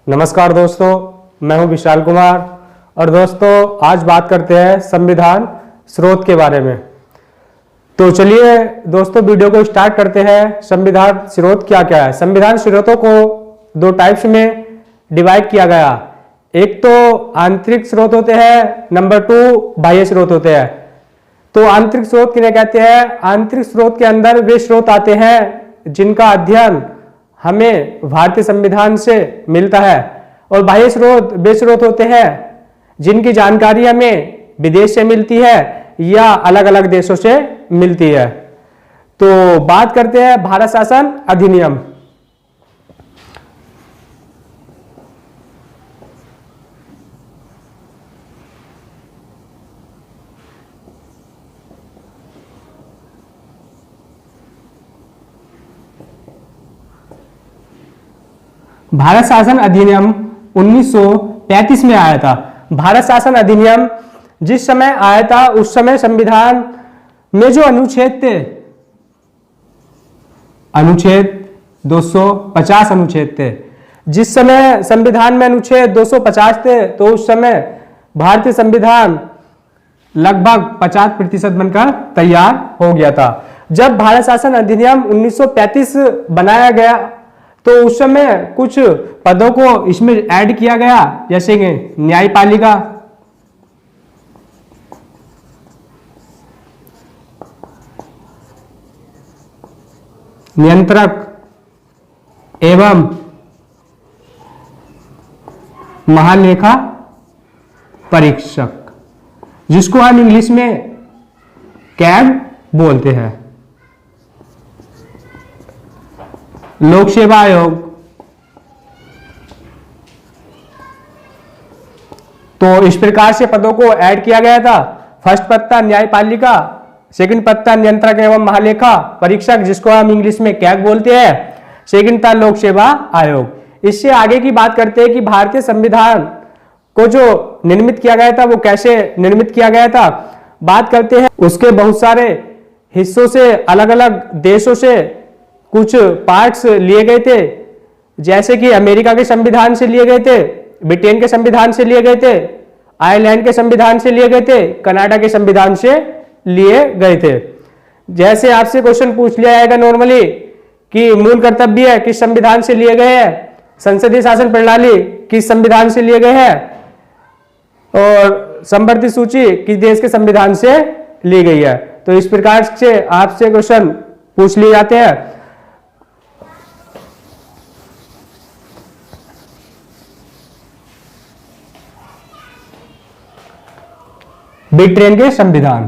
नमस्कार दोस्तों, मैं हूं विशाल कुमार और दोस्तों आज बात करते हैं संविधान स्रोत के बारे में। तो चलिए दोस्तों वीडियो को स्टार्ट करते हैं। संविधान स्रोत क्या क्या है? संविधान स्रोतों को दो टाइप्स में डिवाइड किया गया। एक तो आंतरिक स्रोत होते हैं, नंबर 2 बाह्य स्रोत होते हैं। तो आंतरिक स्रोत किन्हें कहते हैं? आंतरिक स्रोत के अंदर वे स्रोत आते हैं जिनका अध्ययन हमें भारतीय संविधान से मिलता है, और बाह्य स्रोत वे स्रोत होते हैं जिनकी जानकारी हमें विदेश से मिलती है या अलग अलग देशों से मिलती है। तो बात करते हैं भारत शासन अधिनियम। भारत शासन अधिनियम 1935 में आया था। भारत शासन अधिनियम जिस समय आया था उस समय संविधान में जो अनुच्छेद थे, अनुच्छेद 250 अनुच्छेद थे। जिस समय संविधान में अनुच्छेद 250 थे तो उस समय भारतीय संविधान लगभग 50% बनकर तैयार हो गया था। जब भारत शासन अधिनियम 1935 बनाया गया तो उस समय कुछ पदों को इसमें ऐड किया गया, जैसे कि न्यायपालिका, नियंत्रक एवं महालेखा परीक्षक, जिसको हम इंग्लिश में कैग बोलते हैं। लोक सेवा आयोग, तो इस प्रकार से पदों को ऐड किया गया था। फर्स्ट पद था न्यायपालिका, सेकंड पद था नियंत्रक एवं महालेखा परीक्षक, जिसको हम इंग्लिश में कैग बोलते हैं। सेकंड था लोक सेवा आयोग। इससे आगे की बात करते हैं कि भारतीय संविधान को जो निर्मित किया गया था वो कैसे निर्मित किया गया था। बात करते हैं उसके बहुत सारे हिस्सों से, अलग अलग देशों से कुछ पार्ट्स लिए गए थे, जैसे कि अमेरिका के संविधान से लिए गए थे, ब्रिटेन के संविधान से लिए गए थे, आयरलैंड के संविधान से लिए गए थे, कनाडा के संविधान से लिए गए थे। जैसे आपसे क्वेश्चन पूछ लिया जाएगा नॉर्मली कि मूल कर्तव्य किस संविधान से लिए गए हैं, संसदीय शासन प्रणाली किस संविधान से लिए गए हैं, और संवर्ती सूची किस देश के संविधान से ली गई है। तो इस प्रकार से आपसे क्वेश्चन पूछ लिए जाते हैं। ब्रिटेन के संविधान,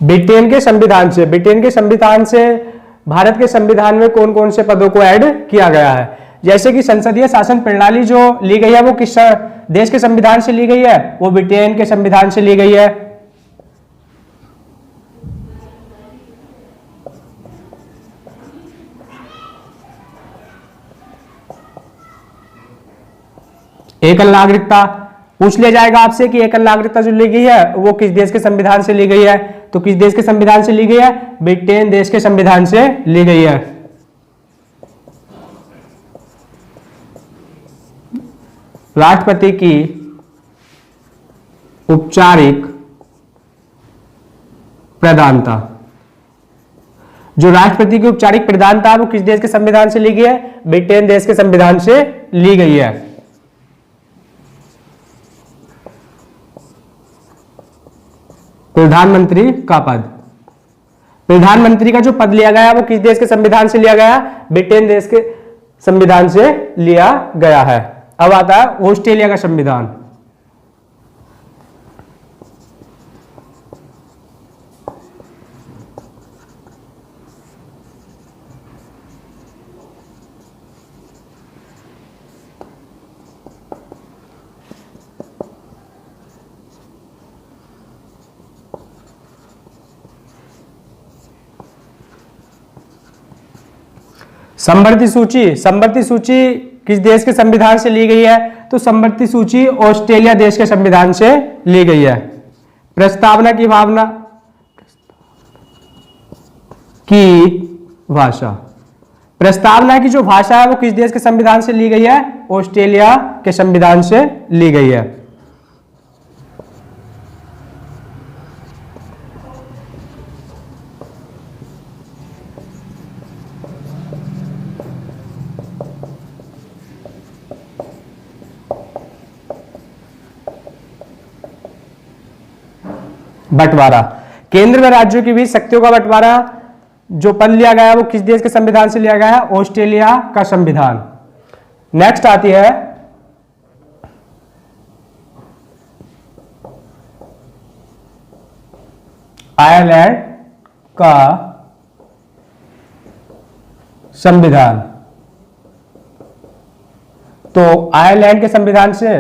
ब्रिटेन के संविधान से भारत के संविधान में कौन कौन से पदों को ऐड किया गया है। जैसे कि संसदीय शासन प्रणाली जो ली गई है वो किस देश के संविधान से ली गई है? वो ब्रिटेन के संविधान से ली गई है। एकल नागरिकता पूछ लिया जाएगा आपसे कि एकल नागरिकता जो ली गई है वो किस देश के संविधान से ली गई है? तो किस देश के संविधान से ली गई है? ब्रिटेन देश के संविधान से ली गई है। राष्ट्रपति की औपचारिक प्रधानता, जो राष्ट्रपति की औपचारिक प्रधानता वो किस देश के संविधान से ली गई है? ब्रिटेन देश के संविधान से ली गई है। प्रधानमंत्री का पद, प्रधानमंत्री का जो पद लिया गया वो किस देश के संविधान से लिया गया? ब्रिटेन देश के संविधान से लिया गया है। अब आता है ऑस्ट्रेलिया का संविधान। संवर्ती सूची किस देश के संविधान से ली गई है? तो संवर्ती सूची ऑस्ट्रेलिया देश के संविधान से ली गई है। प्रस्तावना की भावना की भाषा, प्रस्तावना की जो भाषा है वो किस देश के संविधान से ली गई है? ऑस्ट्रेलिया के संविधान से ली गई है। बंटवारा, केंद्र में राज्यों के बीच शक्तियों का बंटवारा जो पद लिया गया है वो किस देश के संविधान से लिया गया है? ऑस्ट्रेलिया का संविधान। नेक्स्ट आती है आयरलैंड का संविधान। तो आयरलैंड के संविधान से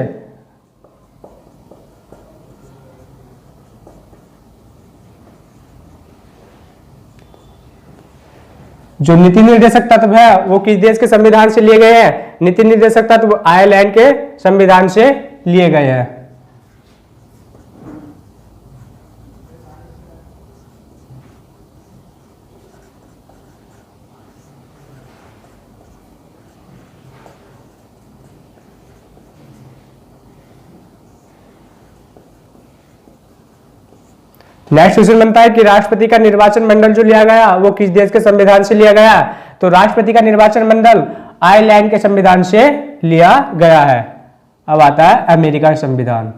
जो नीति निर्देशक तत्व है वो किस देश के संविधान से लिए गए हैं? नीति निर्देशक तत्व आयरलैंड के संविधान से लिए गए हैं। नेक्स्ट क्वेश्चन बनता है कि राष्ट्रपति का निर्वाचन मंडल जो लिया गया वो किस देश के संविधान से लिया गया? तो राष्ट्रपति का निर्वाचन मंडल आयरलैंड के संविधान से लिया गया है। अब आता है अमेरिका का संविधान।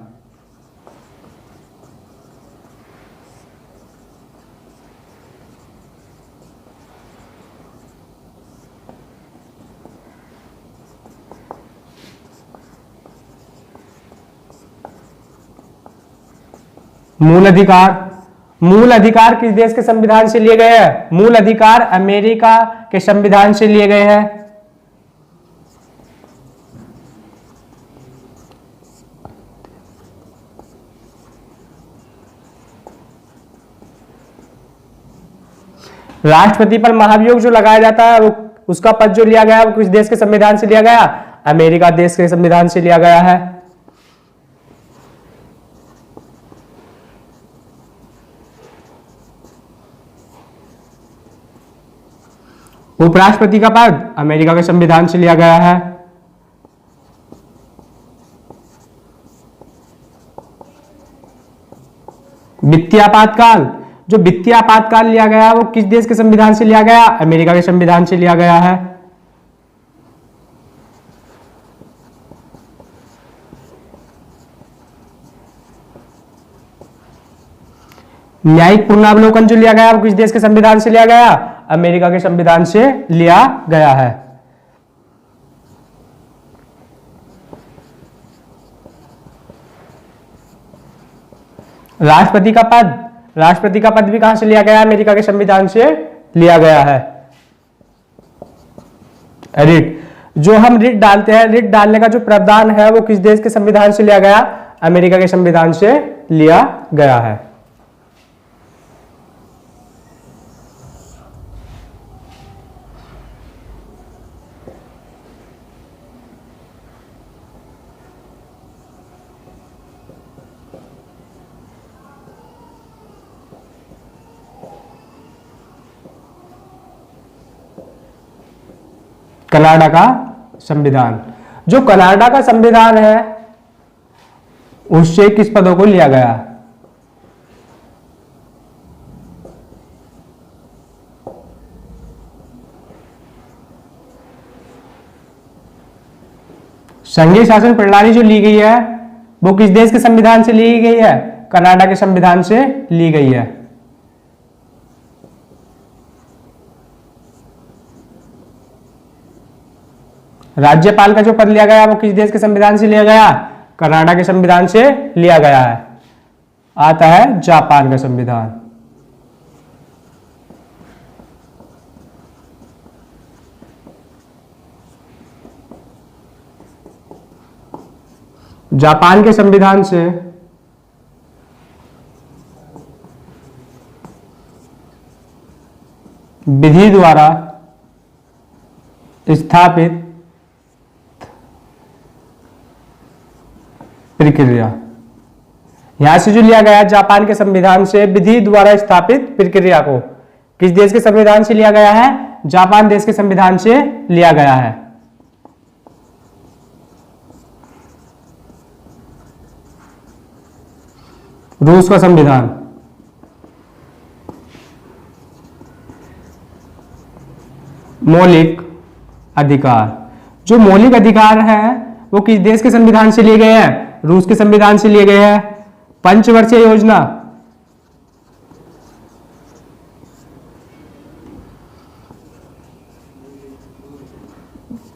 मूल अधिकार किस देश के संविधान से लिए गए हैं? मूल अधिकार अमेरिका के संविधान से लिए गए हैं। राष्ट्रपति पर महाभियोग जो लगाया जाता है वो उसका पद जो लिया गया है वो किस देश के संविधान से लिया गया? अमेरिका देश के संविधान से लिया गया है। उपराष्ट्रपति का पद अमेरिका के संविधान से लिया गया है। वित्तीय आपातकाल, जो वित्तीय आपातकाल लिया गया वो किस देश के संविधान से लिया गया? अमेरिका के संविधान से लिया गया है। न्यायिक पुनरावलोकन जो लिया गया वो किस देश के संविधान से लिया गया? अमेरिका के संविधान से लिया गया है। राष्ट्रपति का पद भी कहां से लिया गया? अमेरिका के संविधान से लिया गया है। रिट, जो हम रिट डालते हैं, रिट डालने का जो प्रावधान है वो किस देश के संविधान से लिया गया? अमेरिका के संविधान से लिया गया है। कनाडा का संविधान, जो कनाडा का संविधान है उससे किस पदों को लिया गया? संघीय शासन प्रणाली जो ली गई है वो किस देश के संविधान से ली गई है? कनाडा के संविधान से ली गई है। राज्यपाल का जो पद लिया गया वो किस देश के संविधान से लिया गया? कनाडा के संविधान से लिया गया है। आता है जापान का संविधान। जापान के संविधान से विधि द्वारा स्थापित प्रक्रिया। यहां से जो लिया गया है जापान के संविधान से, विधि द्वारा स्थापित प्रक्रिया को किस देश के संविधान से लिया गया है? जापान देश के संविधान से लिया गया है। रूस का संविधान। मौलिक अधिकार। जो मौलिक अधिकार है वो किस देश के संविधान से लिए गए हैं? रूस के संविधान से लिए गए हैं। पंचवर्षीय योजना।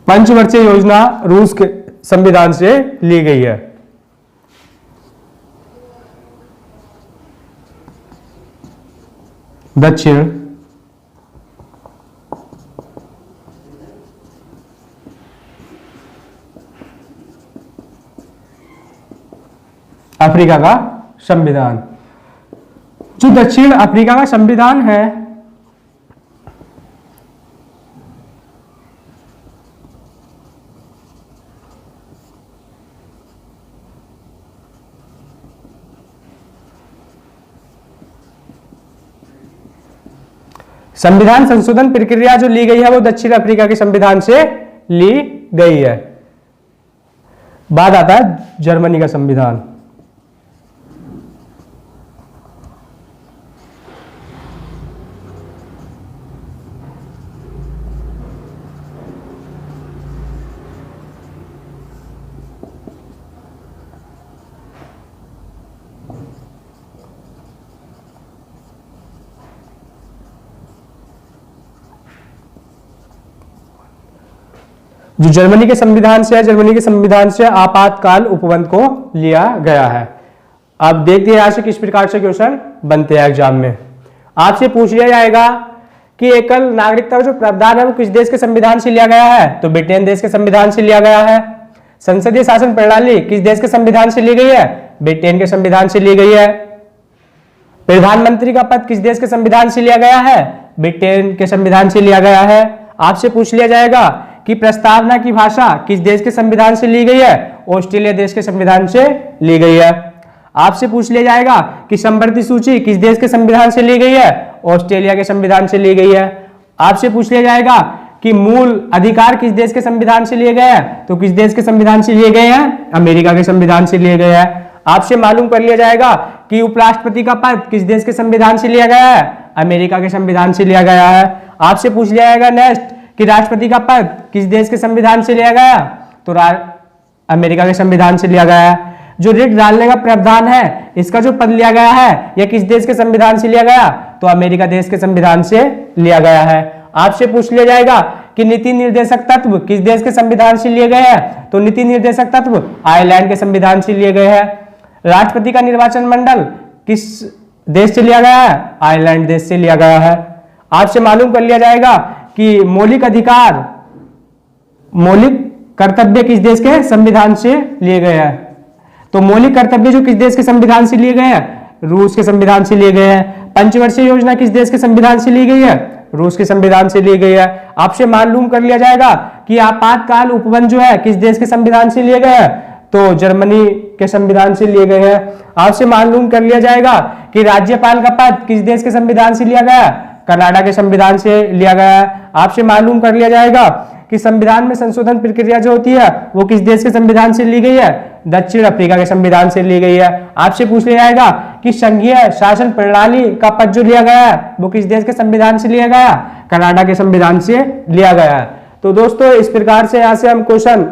पंचवर्षीय योजना रूस के संविधान से ली गई है। दक्षिण अफ्रीका का संविधान। जो दक्षिण अफ्रीका का संविधान है संविधान संशोधन प्रक्रिया जो ली गई है वो दक्षिण अफ्रीका के संविधान से ली गई है। बाद आता है जर्मनी का संविधान। जो जर्मनी के संविधान से है, जर्मनी के संविधान से आपातकाल उपबंध को लिया गया है। अब देखते हैं यहां से किस प्रकार से क्वेश्चन बनते हैं एग्जाम में। आपसे पूछ लिया जाएगा कि एकल नागरिकता का जो प्रावधान है वो किस देश के संविधान से लिया गया है? तो ब्रिटेन देश के संविधान से लिया गया है। संसदीय शासन प्रणाली किस देश के संविधान से ली गई है? ब्रिटेन के संविधान से ली गई है। प्रधानमंत्री का पद किस देश के संविधान से लिया गया है? ब्रिटेन के संविधान से लिया गया है। आपसे पूछ लिया जाएगा कि प्रस्तावना की भाषा किस देश के संविधान से ली गई है? ऑस्ट्रेलिया देश के संविधान से ली गई है। आपसे पूछ लिया जाएगा कि समवर्ती सूची किस देश के संविधान से ली गई है? ऑस्ट्रेलिया के संविधान से ली गई है। आपसे पूछ लिया जाएगा कि मूल अधिकार किस देश के संविधान से लिए गए हैं? तो किस देश के संविधान से लिए गए हैं? अमेरिका के संविधान से लिए गए हैं। आपसे मालूम कर लिया जाएगा कि उपराष्ट्रपति का पद किस देश के संविधान से लिया गया है? अमेरिका के संविधान से लिया गया है। आपसे पूछ लिया जाएगा नेक्स्ट कि राष्ट्रपति का पद किस देश के संविधान से लिया गया? तो अमेरिका के संविधान से लिया गया है। जो रिट डालने का प्रावधान है इसका जो पद लिया गया है यह किस देश के संविधान से लिया गया? तो अमेरिका देश के संविधान से लिया गया है। आपसे पूछ लिया जाएगा कि नीति निर्देशक तत्व किस देश के संविधान से लिए गए हैं? तो नीति निर्देशक तत्व आयरलैंड के संविधान से लिए गए हैं। राष्ट्रपति का निर्वाचन मंडल किस देश से लिया गया है? आयरलैंड देश से लिया गया है। आपसे मालूम कर लिया जाएगा कि मौलिक अधिकार, मौलिक कर्तव्य किस देश के संविधान से लिए गए हैं? तो मौलिक कर्तव्य जो किस देश के संविधान से लिए गए हैं? रूस के संविधान से लिए गए हैं। पंचवर्षीय योजना किस देश के संविधान से ली गई है? रूस के संविधान से ली गई है। आपसे मालूम कर लिया जाएगा कि आपातकाल उपबंध जो है किस देश के संविधान से लिए गए हैं? तो जर्मनी के संविधान से लिए गए हैं। आपसे मालूम कर लिया जाएगा कि राज्यपाल का पद किस देश के संविधान से लिया गया? कनाडा के संविधान से लिया गया है। आपसे मालूम कर लिया जाएगा कि संविधान में संशोधन प्रक्रिया जो होती है वो किस देश के संविधान से ली गई है? दक्षिण अफ्रीका के संविधान से ली गई है। आपसे पूछ लिया जाएगा कि संघीय शासन प्रणाली का पद जो लिया गया है वो किस देश के संविधान से लिया गया? कनाडा के संविधान से लिया गया है। तो दोस्तों इस प्रकार से यहाँ से हम क्वेश्चन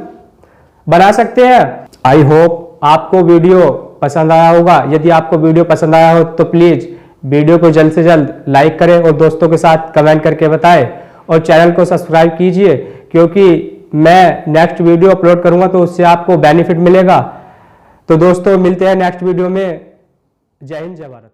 बना सकते हैं। आई होप आपको वीडियो पसंद आया होगा। यदि आपको वीडियो पसंद आया हो तो प्लीज वीडियो को जल्द से जल्द लाइक करें और दोस्तों के साथ कमेंट करके बताएं और चैनल को सब्सक्राइब कीजिए, क्योंकि मैं नेक्स्ट वीडियो अपलोड करूंगा तो उससे आपको बेनिफिट मिलेगा। तो दोस्तों मिलते हैं नेक्स्ट वीडियो में। जय हिंद, जय भारत।